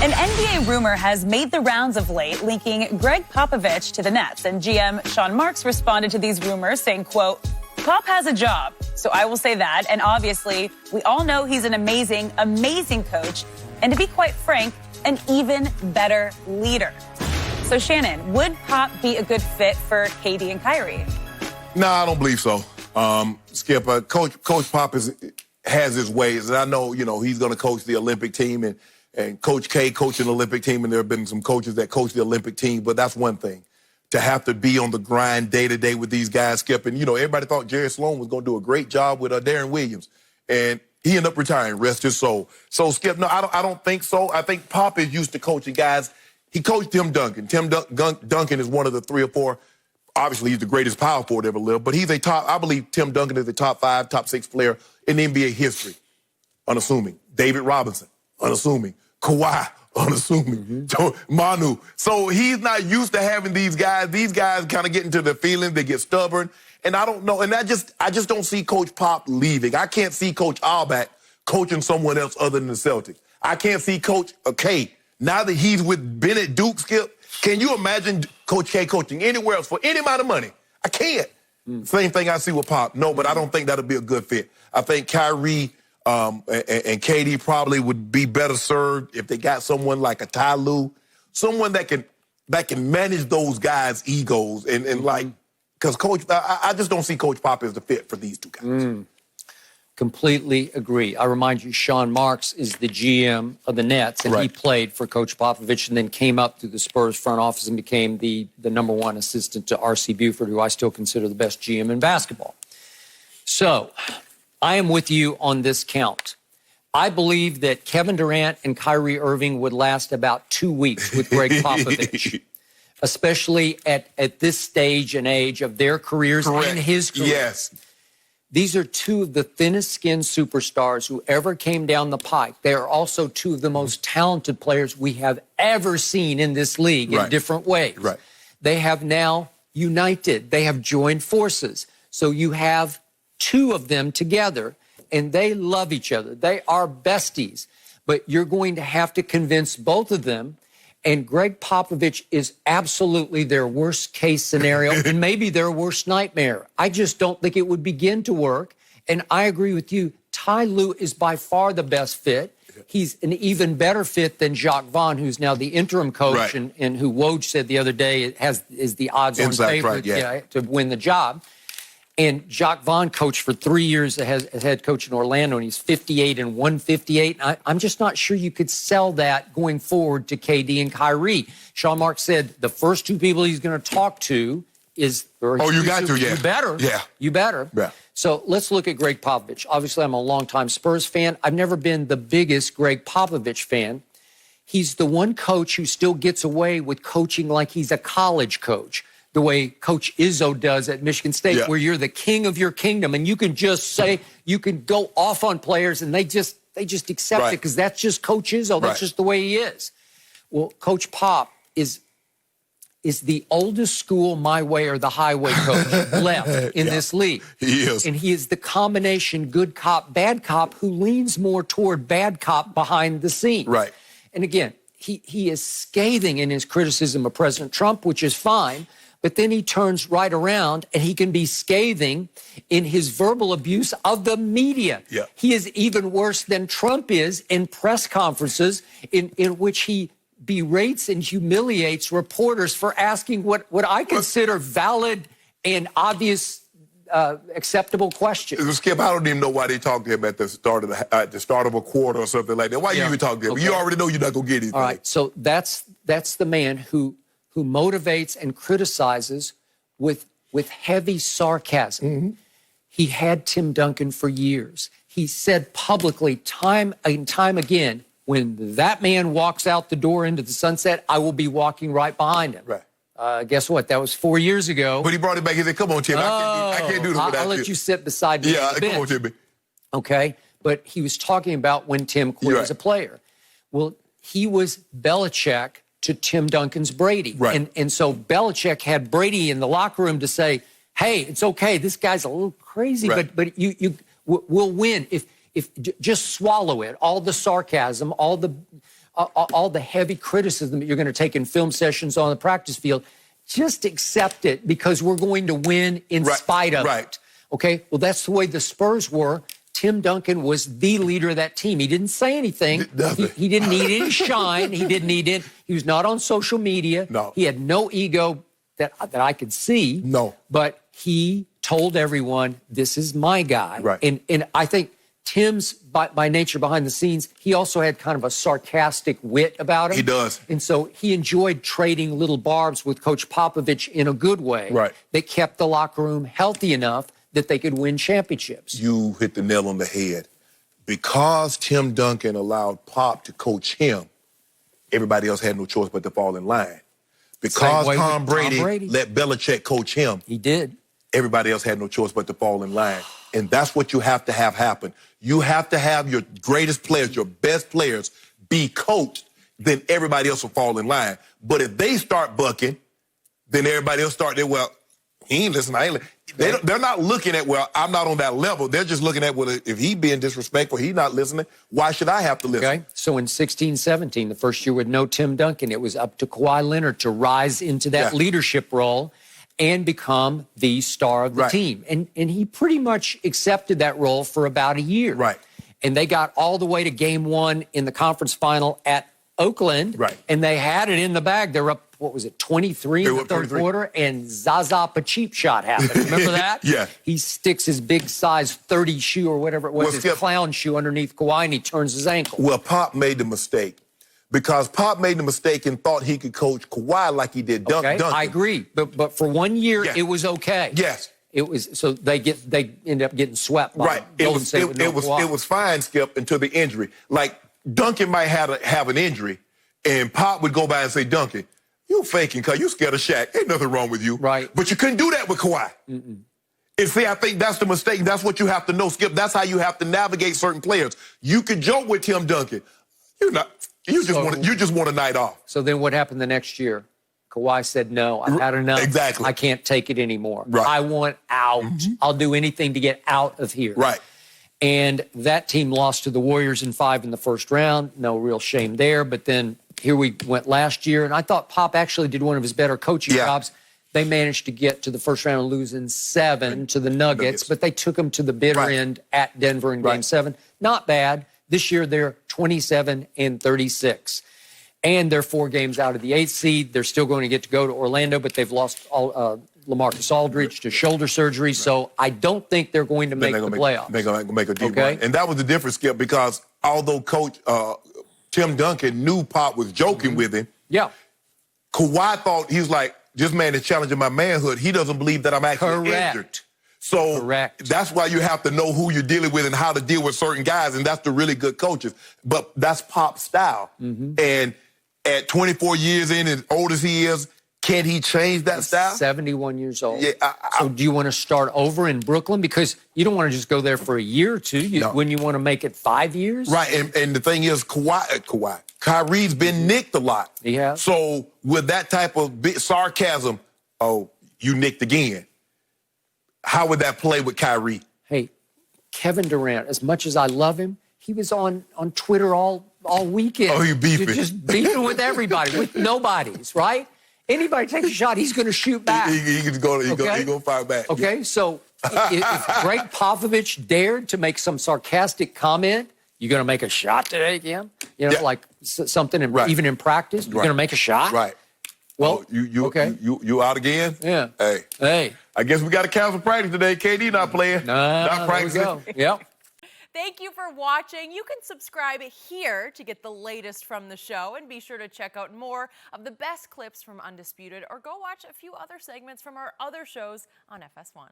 An NBA rumor has made the rounds of late, linking Gregg Popovich to the Nets. And GM Sean Marks responded to these rumors saying, quote, "Pop has a job, so I will say that. And obviously, we all know he's an amazing, amazing coach. And to be quite frank, an even better leader." So Shannon, would Pop be a good fit for KD and Kyrie? No, I don't believe so. Skip, Coach Pop has his ways. And I know, he's going to coach the Olympic team and Coach K coaching the Olympic team, and there have been some coaches that coach the Olympic team, but that's one thing. To have to be on the grind day-to-day with these guys, Skip, and, everybody thought Jerry Sloan was going to do a great job with Darren Williams, and he ended up retiring, rest his soul. So, Skip, no, I don't think so. I think Pop is used to coaching guys. He coached Tim Duncan. Tim Duncan is one of the 3 or 4. Obviously, he's the greatest power forward ever lived, but he's I believe Tim Duncan is the top 5, top 6 player in NBA history, unassuming. David Robinson, unassuming. Kawhi, unassuming. Manu. So he's not used to having these guys. These guys kind of get into their feelings. They get stubborn. And I don't know. And I just don't see Coach Pop leaving. I can't see Coach Auerbach coaching someone else other than the Celtics. I can't see Coach K. Now that he's with Bennett Duke, Skip, can you imagine Coach K coaching anywhere else for any amount of money? I can't. Same thing I see with Pop. No, but I don't think that'll be a good fit. I think Kyrie and KD probably would be better served if they got someone like a Ty Lue, someone that can manage those guys' egos and because I just don't see Coach Pop as the fit for these two guys. Completely agree. I remind you, Sean Marks is the GM of the Nets, and he played for Coach Popovich and then came up through the Spurs front office and became the #1 assistant to R.C. Buford, who I still consider the best GM in basketball. So I am with you on this count. I believe that Kevin Durant and Kyrie Irving would last about 2 weeks with Gregg Popovich, especially at this stage and age of their careers and his career. Yes. These are 2 of the thinnest-skinned superstars who ever came down the pike. They are also 2 of the most talented players we have ever seen in this league in different ways. They have now united. They have joined forces. So you have 2 of them together, and they love each other. They are besties. But you're going to have to convince both of them, and Gregg Popovich is absolutely their worst-case scenario and maybe their worst nightmare. I just don't think it would begin to work. And I agree with you. Ty Lue is by far the best fit. He's an even better fit than Jacques Vaughn, who's now the interim coach and who Woj said the other day is the odds-on favorite to win the job. And Jacques Vaughn coached for 3 years as head coach in Orlando, and he's 58 and 158. I'm just not sure you could sell that going forward to KD and Kyrie. Sean Marks said the first 2 people he's going to talk to is... you got to, You better. Yeah. You better. Yeah. So let's look at Gregg Popovich. Obviously, I'm a longtime Spurs fan. I've never been the biggest Gregg Popovich fan. He's the one coach who still gets away with coaching like he's a college coach, the way Coach Izzo does at Michigan State, where you're the king of your kingdom, and you can just say, you can go off on players, and they just accept it because that's just Coach Izzo. That's just the way he is. Well, Coach Pop is the oldest school my way or the highway coach left in this league. He is. And he is the combination good cop, bad cop who leans more toward bad cop behind the scenes. Right. And again, he is scathing in his criticism of President Trump, which is fine. But then he turns right around and he can be scathing in his verbal abuse of the media. He is even worse than Trump is in press conferences in which he berates and humiliates reporters for asking what I consider valid and obvious acceptable questions. Skip, I don't even know why they talk to him at the start of a quarter or something like that. Why you even talk to him? You already know you're not going to get anything. All right, so that's the man who motivates and criticizes with heavy sarcasm. He had Tim Duncan for years. He said publicly time and time again, when that man walks out the door into the sunset, I will be walking right behind him. Guess what? That was 4 years ago. But he brought it back. He said, come on, Tim. I can't do this without I'll let you sit beside me. Yeah, come on, Timmy. Okay? But he was talking about when Tim quit as a player. Well, he was Belichick to Tim Duncan's Brady. And so Belichick had Brady in the locker room to say, hey, it's okay. This guy's a little crazy, but we'll win if just swallow it. All the sarcasm, all all the heavy criticism that you're going to take in film sessions on the practice field. Just accept it because we're going to win in spite of it. Okay? Well, that's the way the Spurs were. Tim Duncan was the leader of that team. He didn't say anything. He didn't need any shine. He didn't need it. He was not on social media. No. He had no ego that I could see. No. But he told everyone, this is my guy. Right. And I think Tim's, by nature, behind the scenes, he also had kind of a sarcastic wit about him. He does. And so he enjoyed trading little barbs with Coach Popovich in a good way. Right. That kept the locker room healthy enough that they could win championships. You hit the nail on the head. Because Tim Duncan allowed Pop to coach him, everybody else had no choice but to fall in line. Because Tom Brady let Belichick coach him, he did. Everybody else had no choice but to fall in line. And that's what you have to have happen. You have to have your greatest players, your best players, be coached, then everybody else will fall in line. But if they start bucking, then everybody else start there, well, he ain't listening. I ain't they're not looking at, well, I'm not on that level. They're just looking at, well, if he being disrespectful, he's not listening, why should I have to listen? Okay, so in 16-17, the first year with no Tim Duncan, it was up to Kawhi Leonard to rise into that leadership role and become the star of the team. And he pretty much accepted that role for about a year. Right. And they got all the way to game one in the conference final at Oakland. Right. And they had it in the bag. They were up, what was it, 23 in the third quarter, and Zaza Pacheep shot happened. Remember that? Yeah. He sticks his big size 30 shoe or whatever it was, his clown shoe underneath Kawhi, and he turns his ankle. Well, Pop made the mistake. Because Pop made the mistake and thought he could coach Kawhi like he did Duncan. I agree. But for 1 year, it was okay. Yes. It was, so they end up getting swept by Golden State with no Kawhi. It was fine, Skip, until the injury. Like, Duncan might have an injury, and Pop would go by and say, Duncan, you faking because you scared of Shaq. Ain't nothing wrong with you. Right. But you couldn't do that with Kawhi. And see, I think that's the mistake. That's what you have to know, Skip. That's how you have to navigate certain players. You could joke with Tim Duncan. You just want a night off. So then what happened the next year? Kawhi said, no, I've had enough. Exactly. I can't take it anymore. Right. I want out. I'll do anything to get out of here. Right. And that team lost to the Warriors in 5 in the first round. No real shame there. But then here we went last year, and I thought Pop actually did one of his better coaching jobs. They managed to get to the first round and lose in 7 to the Nuggets, but they took them to the bitter end at Denver in Game 7. Not bad. This year they're 27-36. And they're 4 games out of the 8th seed. They're still going to get to go to Orlando, but they've lost LaMarcus Aldridge to shoulder surgery. So I don't think they're going to make the playoffs. They're going to make a deep run. And that was the difference, Skip, because although Coach Tim Duncan knew Pop was joking with him, Kawhi thought, he was like, this man is challenging my manhood. He doesn't believe that I'm actually injured. So that's why you have to know who you're dealing with and how to deal with certain guys, and that's the really good coaches. But that's Pop's style. And at 24 years in, as old as he is, can he change that style? 71 years old. Yeah, so do you want to start over in Brooklyn? Because you don't want to just go there for a year or two. When you want to make it 5 years? Right, and the thing is, Kyrie's been nicked a lot. He has. So with that type of sarcasm, oh, you nicked again. How would that play with Kyrie? Hey, Kevin Durant, as much as I love him, he was on Twitter all weekend. Oh, you beefing. Just beefing with everybody, with nobodies, right? Anybody takes a shot, he's going to shoot back. He's going to fire back. Okay, so if Gregg Popovich dared to make some sarcastic comment, you're going to make a shot today again? You know, like something, even in practice, you're going to make a shot? Right. Well, you out again? Yeah. Hey. I guess we got to cancel practice today. KD not playing. Not practicing. There we go. Yep. Thank you for watching. You can subscribe here to get the latest from the show, and be sure to check out more of the best clips from Undisputed, or go watch a few other segments from our other shows on FS1.